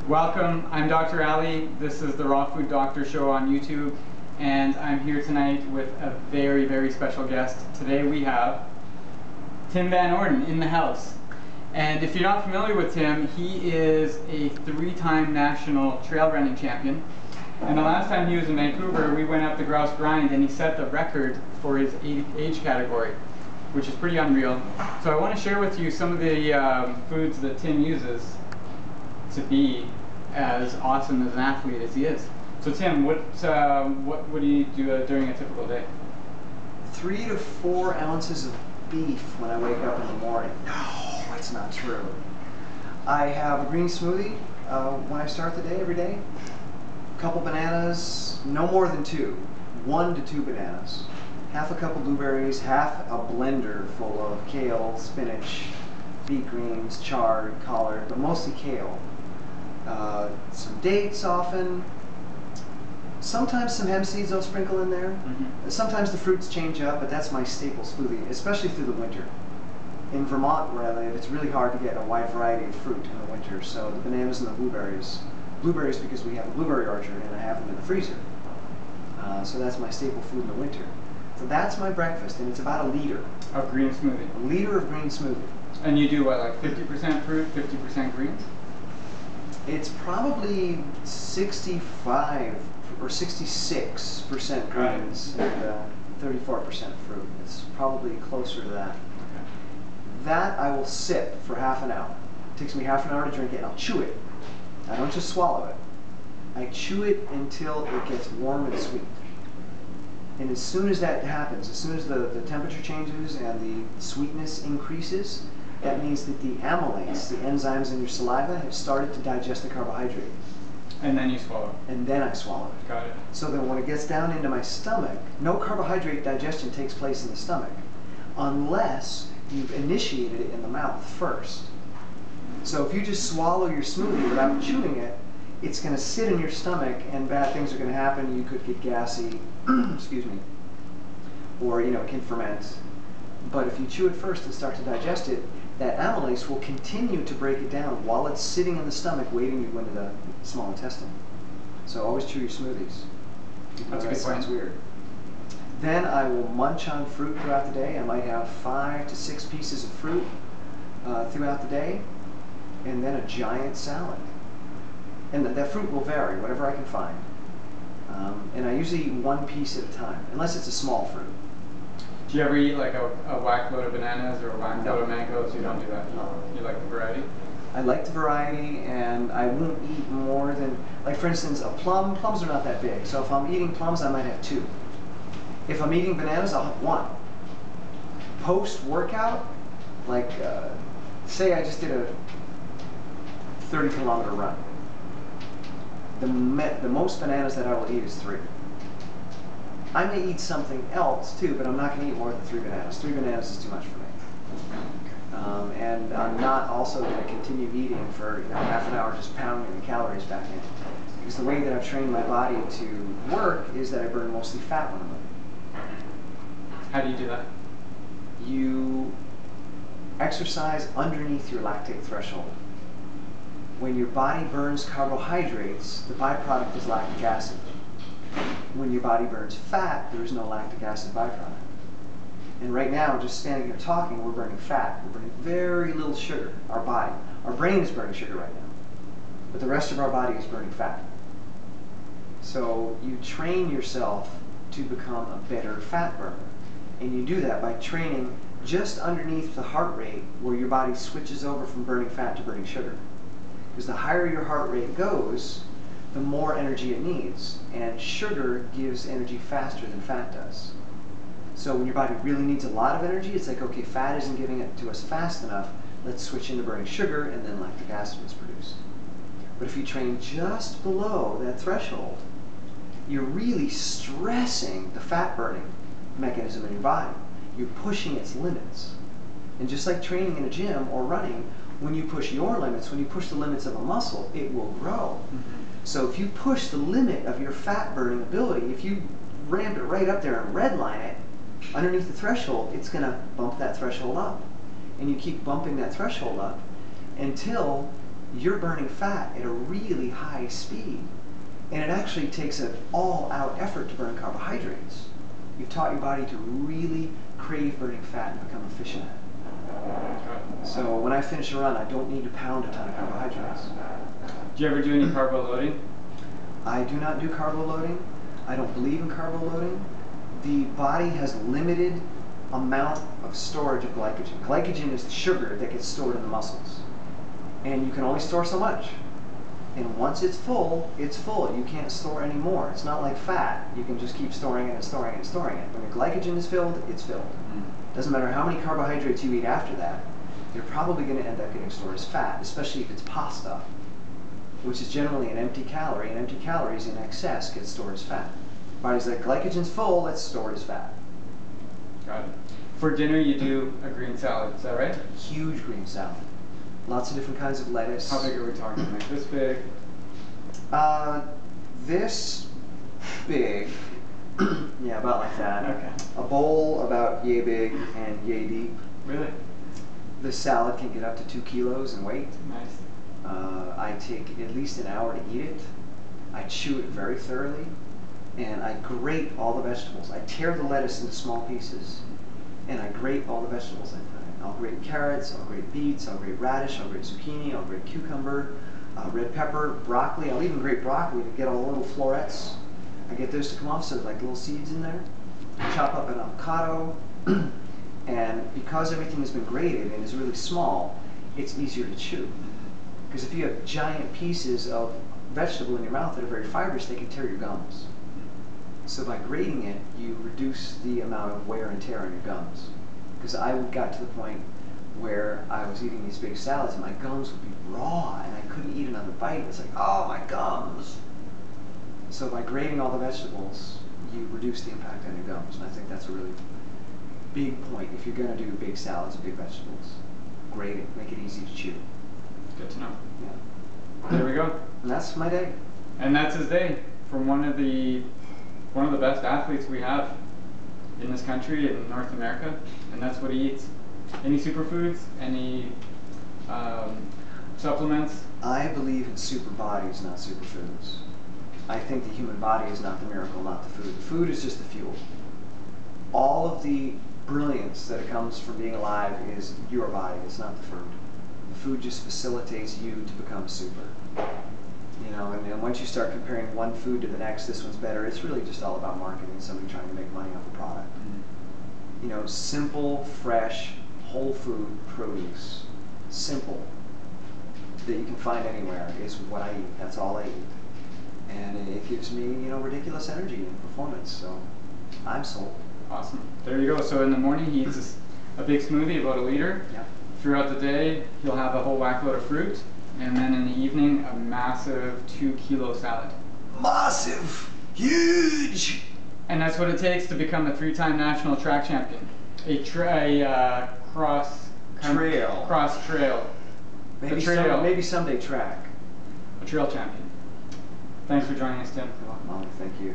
Welcome, I'm Dr. Ali. This is the Raw Food Doctor Show on YouTube, and I'm here tonight with a very, very special guest. Today we have Tim Van Orden in the house. And if you're not familiar with Tim, he is a 3-time national trail running champion. And the last time he was in Vancouver, we went up the Grouse Grind and he set the record for his age category, which is pretty unreal. So I want to share with you some of the foods that Tim uses to be as awesome as an athlete as he is. So Tim, what do you do during a typical day? 3 to 4 ounces of beef when I wake up in the morning. No, that's not true. I have a green smoothie when I start the day every day. A couple bananas, no more than 2. 1 to 2 bananas. Half a cup of blueberries, half a blender full of kale, spinach, beet greens, chard, collard, but mostly kale. Some dates often. Sometimes some hemp seeds I'll sprinkle in there. Sometimes the fruits change up, but that's my staple smoothie, especially through the winter. In Vermont, where I live, it's really hard to get a wide variety of fruit in the winter, so the bananas and the blueberries. Blueberries because we have a blueberry orchard and I have them in the freezer. So that's my staple food in the winter. So that's my breakfast, and it's about a liter. Of green smoothie. A liter of green smoothie. And you do what, like 50% fruit, 50% greens? It's probably 65 or 66% greens and 34% fruit. It's probably closer to that. Okay. That I will sip for half an hour. It takes me half an hour to drink it, and I'll chew it. I don't just swallow it. I chew it until it gets warm and sweet. And as soon as that happens, as soon as the temperature changes and the sweetness increases, that means that the amylase, the enzymes in your saliva, have started to digest the carbohydrate. And then you swallow. And then I swallow it. Got it. So then when it gets down into my stomach, no carbohydrate digestion takes place in the stomach unless you've initiated it in the mouth first. So if you just swallow your smoothie without chewing it, it's going to sit in your stomach and bad things are going to happen. You could get gassy, excuse me, or it can ferment. But if you chew it first and start to digest it, that amylase will continue to break it down while it's sitting in the stomach waiting to go into the small intestine. So always chew your smoothies. That's a good sounds point. weird. Then I will munch on fruit throughout the day. I might have 5 to 6 pieces of fruit throughout the day, and then a giant salad. And that fruit will vary, whatever I can find. And I usually eat 1 piece at a time, unless it's a small fruit. Do you ever eat like a whack load of bananas or a whack load of mangoes? You don't do that. You like the variety? I like the variety, and I won't eat more than, like for instance, a plum. Plums are not that big, so if I'm eating plums, I might have 2. If I'm eating bananas, I'll have 1. Post-workout, like say I just did a 30-kilometer run. The most bananas that I will eat is 3. I may eat something else too, but I'm not going to eat more than 3 bananas. 3 bananas is too much for me. And I'm not also going to continue eating for half an hour just pounding the calories back in. Because the way that I've trained my body to work is that I burn mostly fat when I'm moving. How do you do that? You exercise underneath your lactate threshold. When your body burns carbohydrates, the byproduct is lactic acid. When your body burns fat, there is no lactic acid byproduct. And right now, just standing here talking, we're burning fat. We're burning very little sugar, our body. Our brain is burning sugar right now, but the rest of our body is burning fat. So you train yourself to become a better fat burner. And you do that by training just underneath the heart rate where your body switches over from burning fat to burning sugar. Because the higher your heart rate goes, the more energy it needs. And sugar gives energy faster than fat does. So when your body really needs a lot of energy, it's like, okay, fat isn't giving it to us fast enough, let's switch into burning sugar, and then lactic acid is produced. But if you train just below that threshold, you're really stressing the fat burning mechanism in your body. You're pushing its limits. And just like training in a gym or running, when you push your limits, when you push the limits of a muscle, it will grow. So if you push the limit of your fat burning ability, if you ramp it right up there and redline it, underneath the threshold, it's going to bump that threshold up. And you keep bumping that threshold up until you're burning fat at a really high speed. And it actually takes an all-out effort to burn carbohydrates. You've taught your body to really crave burning fat and become efficient at it. So when I finish a run, I don't need to pound a ton of carbohydrates. Do you ever do any carbo loading? I do not do carbo loading. I don't believe in carbo loading. The body has limited amount of storage of glycogen. Glycogen is the sugar that gets stored in the muscles. And you can only store so much. And once it's full, it's full. You can't store any more. It's not like fat. You can just keep storing it and storing it and storing it. When your glycogen is filled, it's filled. Doesn't matter how many carbohydrates you eat after that, you're probably going to end up getting stored as fat, especially if it's pasta, which is generally an empty calorie, and empty calories in excess get stored as fat. Body's like, glycogen's full, let's store it as fat. Got it. For dinner, you do a green salad, is that right? Huge green salad. Lots of different kinds of lettuce. How big are we talking? Like this big? This big. Yeah, about like that. Okay. A bowl about yay big and yay deep. Really? This salad can get up to 2 kilos in weight. Nice. I take at least an hour to eat it. I chew it very thoroughly, and I grate all the vegetables. I tear the lettuce into small pieces, and I grate all the vegetables I put in. I'll grate carrots, I'll grate beets, I'll grate radish, I'll grate zucchini, I'll grate cucumber, red pepper, broccoli. I'll even grate broccoli to get all the little florets. I get those to come off so there's like little seeds in there. Chop up an avocado, and because everything has been grated and is really small, it's easier to chew. Because if you have giant pieces of vegetable in your mouth that are very fibrous, they can tear your gums. So by grating it, you reduce the amount of wear and tear on your gums. Because I got to the point where I was eating these big salads and my gums would be raw and I couldn't eat another bite. It's like, oh, my gums. So by grating all the vegetables, you reduce the impact on your gums. And I think that's a really big point. If you're going to do big salads and big vegetables, grate it, make it easy to chew. Good to know. Yeah. There we go. And that's my day. And that's his day from one of the best athletes we have in this country, in North America, and that's what he eats. Any superfoods? Any supplements? I believe in super bodies, not superfoods. I think the human body is not the miracle, not the food. The food is just the fuel. All of the brilliance that comes from being alive is your body, it's not the food. The food just facilitates you to become super. You know, and once you start comparing one food to the next, this one's better, it's really just all about marketing, somebody trying to make money off a product. You know, simple, fresh, whole food produce, simple, that you can find anywhere is what I eat. That's all I eat. And it gives me, you know, ridiculous energy and performance, so I'm sold. Awesome. There you go. So in the morning, he eats a big smoothie, about 1 liter. Yeah. Throughout the day, he'll have a whole whack load of fruit. And then in the evening, a massive 2-kilo salad. Massive! Huge! And that's what it takes to become a 3-time national track champion. A cross trail. Maybe someday track. A trail champion. Thanks for joining us, Tim. Thank you.